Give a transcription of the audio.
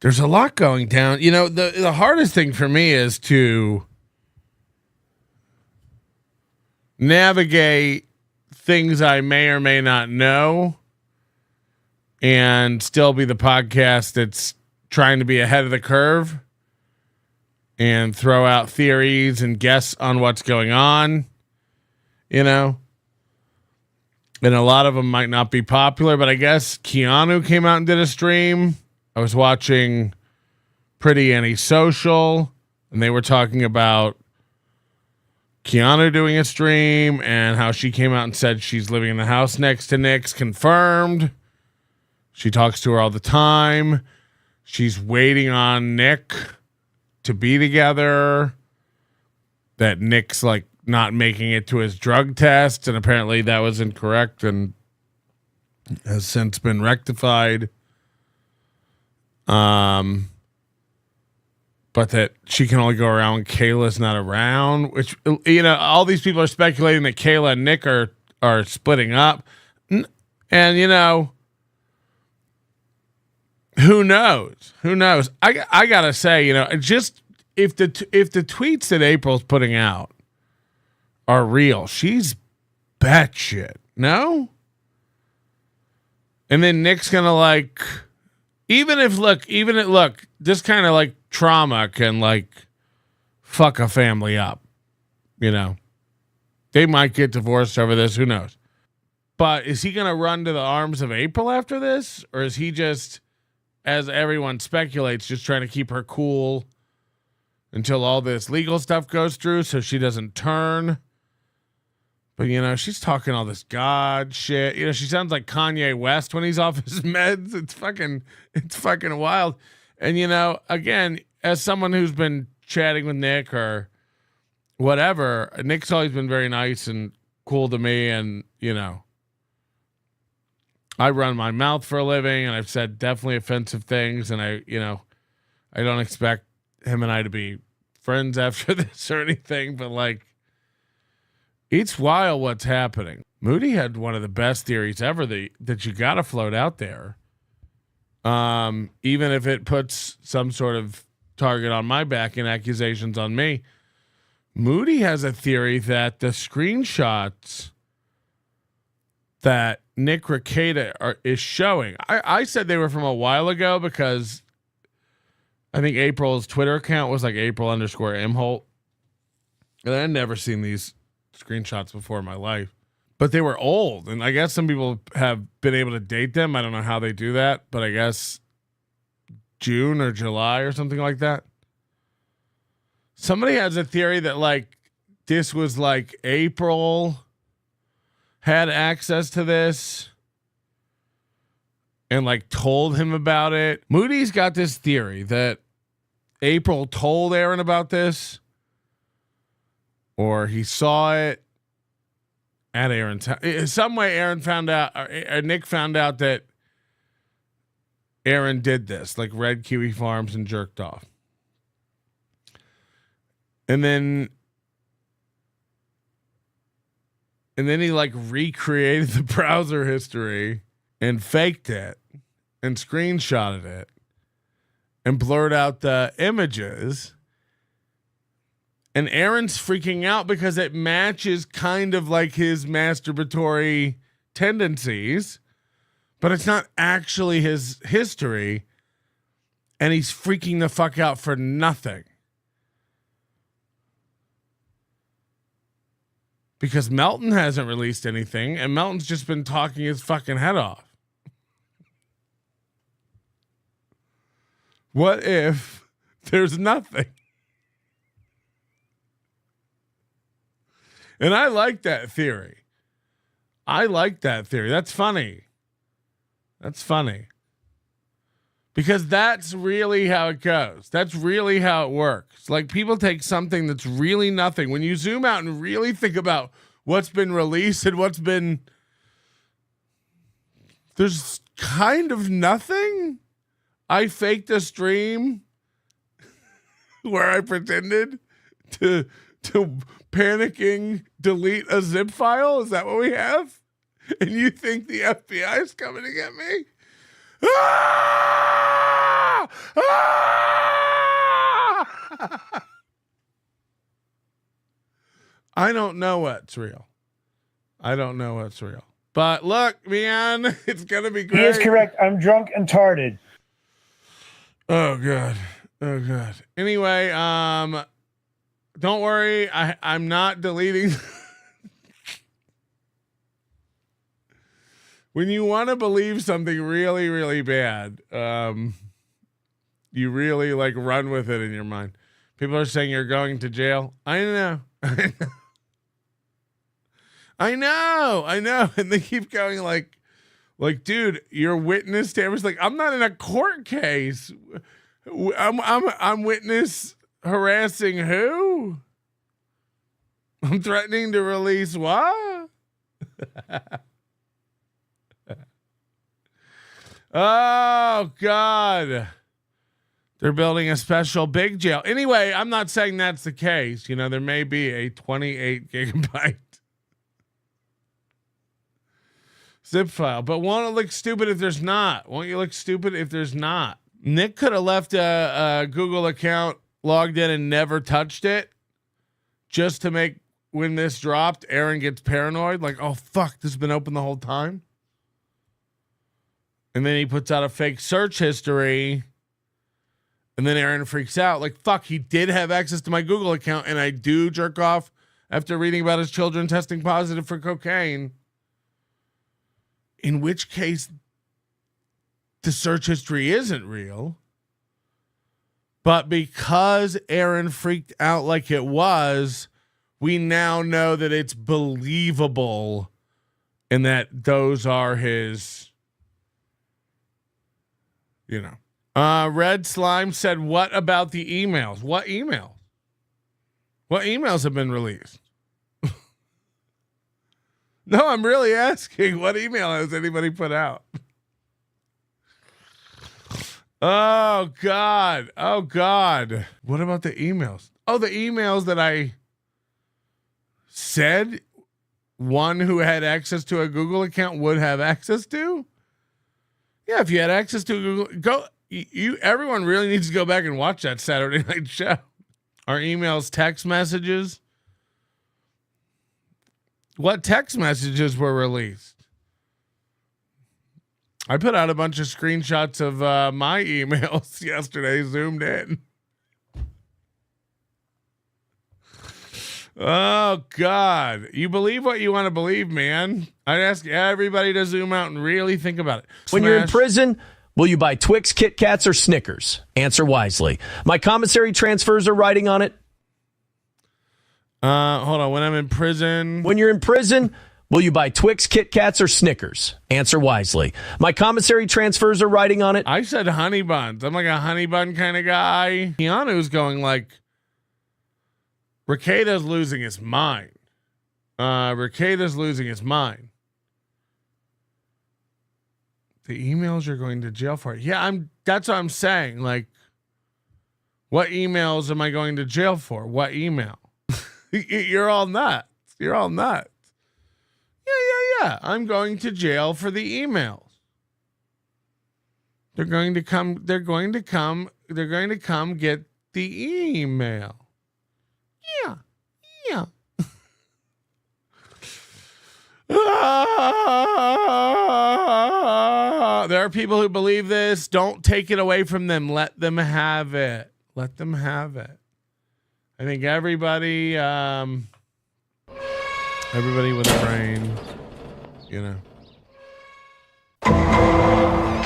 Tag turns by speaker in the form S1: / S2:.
S1: There's a lot going down. You know, the hardest thing for me is to navigate things I may or may not know and still be the podcast that's trying to be ahead of the curve and throw out theories and guess on what's going on, you know? And a lot of them might not be popular, but I guess Keanu came out and did a stream. I was watching Pretty Antisocial, and they were talking about Keanu doing a stream and how she came out and said she's living in the house next to Nick's, confirmed. She talks to her all the time. She's waiting on Nick to be together. That Nick's like not making it to his drug test, and apparently that was incorrect and has since been rectified. But that she can only go around when Kayla's not around, which, you know, all these people are speculating that Kayla and Nick are splitting up. And, you know, who knows? Who knows? I gotta say, you know, just if the tweets that April's putting out are real, she's batshit. No? And then Nick's gonna like, even if this kind of like trauma can like fuck a family up, you know. They might get divorced over this, who knows. But is he gonna run to the arms of April after this? Or is he just, as everyone speculates, just trying to keep her cool until all this legal stuff goes through so she doesn't turn? But, you know, she's talking all this God shit. You know, she sounds like Kanye West when he's off his meds. It's fucking wild. And, you know, again, as someone who's been chatting with Nick or whatever, Nick's always been very nice and cool to me. And, you know, I run my mouth for a living and I've said definitely offensive things. And I don't expect him and I to be friends after this or anything, but like, it's wild what's happening. Moody had one of the best theories ever that you got to float out there. Even if it puts some sort of target on my back and accusations on me. Moody has a theory that the screenshots that Nick Rekieta is showing, I said they were from a while ago because I think April's Twitter account was like April_Imholte. And I'd never seen these screenshots before in my life, but they were old. And I guess some people have been able to date them. I don't know how they do that, but I guess June or July or something like that. Somebody has a theory that like this was like April had access to this and like told him about it. Moody's got this theory that April told Aaron about this, or he saw it at Aaron's house. Some way Aaron found out, or Nick found out that Aaron did this, like Red Kiwi Farms and jerked off. And then he like recreated the browser history and faked it and screenshotted it and blurred out the images. And Aaron's freaking out because it matches kind of like his masturbatory tendencies, but it's not actually his history. And he's freaking the fuck out for nothing. Because Melton hasn't released anything, and Melton's just been talking his fucking head off. What if there's nothing? And I like that theory. That's funny. Because that's really how it goes. That's really how it works. Like people take something that's really nothing. When you zoom out and really think about what's been released and what's been, there's kind of nothing. I faked a stream where I pretended to panicking delete a zip file. Is that what we have? And you think the FBI is coming to get me? Ah! I don't know what's real. I don't know what's real. But look, man, it's going to be great.
S2: He is correct. I'm drunk and tarded.
S1: Oh, God. Oh, God. Anyway, don't worry. I'm not deleting. When you want to believe something really, really bad, you really like run with it in your mind. People are saying you're going to jail. I know. I know. And they keep going like, dude, your witness tampers. Like, I'm not in a court case. I'm witness harassing who? I'm threatening to release what? Oh, God. They're building a special big jail. Anyway, I'm not saying that's the case. You know, there may be a 28 gigabyte zip file, but won't it look stupid if there's not? Won't you look stupid if there's not? Nick could have left a Google account, logged in, and never touched it just to make, when this dropped, Aaron gets paranoid. Like, oh, fuck, this has been open the whole time. And then he puts out a fake search history. And then Aaron freaks out. Like, fuck, he did have access to my Google account. And I do jerk off after reading about his children testing positive for cocaine. In which case, the search history isn't real. But because Aaron freaked out like it was, we now know that it's believable. And that those are his... You know, Red Slime said, what about the emails? What emails? What emails have been released? No, I'm really asking, what email has anybody put out? Oh, God. Oh, God. What about the emails? Oh, the emails that I said one who had access to a Google account would have access to? Yeah, if you had access to Google, everyone really needs to go back and watch that Saturday night show. Our emails, text messages. What text messages were released? I put out a bunch of screenshots of my emails yesterday, zoomed in. Oh, God. You believe what you want to believe, man. I'd ask everybody to zoom out and really think about it.
S3: When you're in prison, will you buy Twix, Kit Kats, or Snickers? Answer wisely. My commissary transfers are writing on it.
S1: Hold on. When I'm in prison.
S3: When you're in prison, will you buy Twix, Kit Kats, or Snickers? Answer wisely. My commissary transfers are writing on it.
S1: I said honey buns. I'm like a honey bun kind of guy. Keanu's going like, Rekieta's losing his mind. Rekieta's losing his mind. The emails you're going to jail for. Yeah, that's what I'm saying. Like, what emails am I going to jail for? What email? You're all nuts. You're all nuts. Yeah. I'm going to jail for the emails. They're going to come get the email. Yeah. There are people who believe this. Don't take it away from them. Let them have it. Let them have it. I think everybody with a brain, you know.